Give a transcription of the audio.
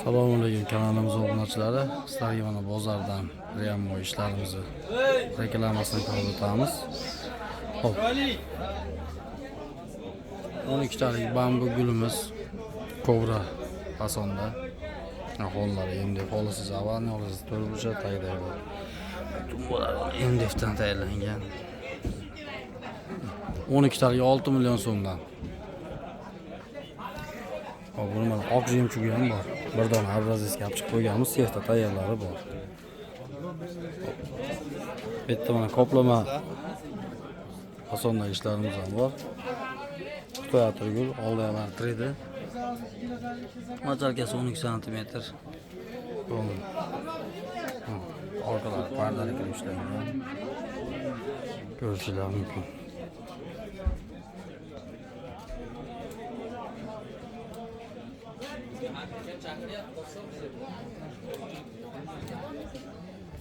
Assalomu alaykum kanalimiz obunachilari. Sizlarga mana bozordan Riammo ishlarimizni reklamasini ko'rib o'tamiz. Xo'p. 12 talik bambu gulimiz Kobra fasonda. Hollari endi holisiz avvalni holisiz turibcha tagidagi. Tumbalar MDFdan tayyorlangan. 12 talik 6 million so'mdan. Hop, buni mana oq jemchugi ham bor. Bir dona abrazesga olib chiqib qo'yganmiz, sexda tayyorlari bor. Bitta mana qoplama fasondagi ishlarimiz ham bor. Xitoy atirgul, oldi ham 3D. Machalkasi 12 cm. Orqalari pardali qilib ishlangan. Ko'rishingiz mumkin.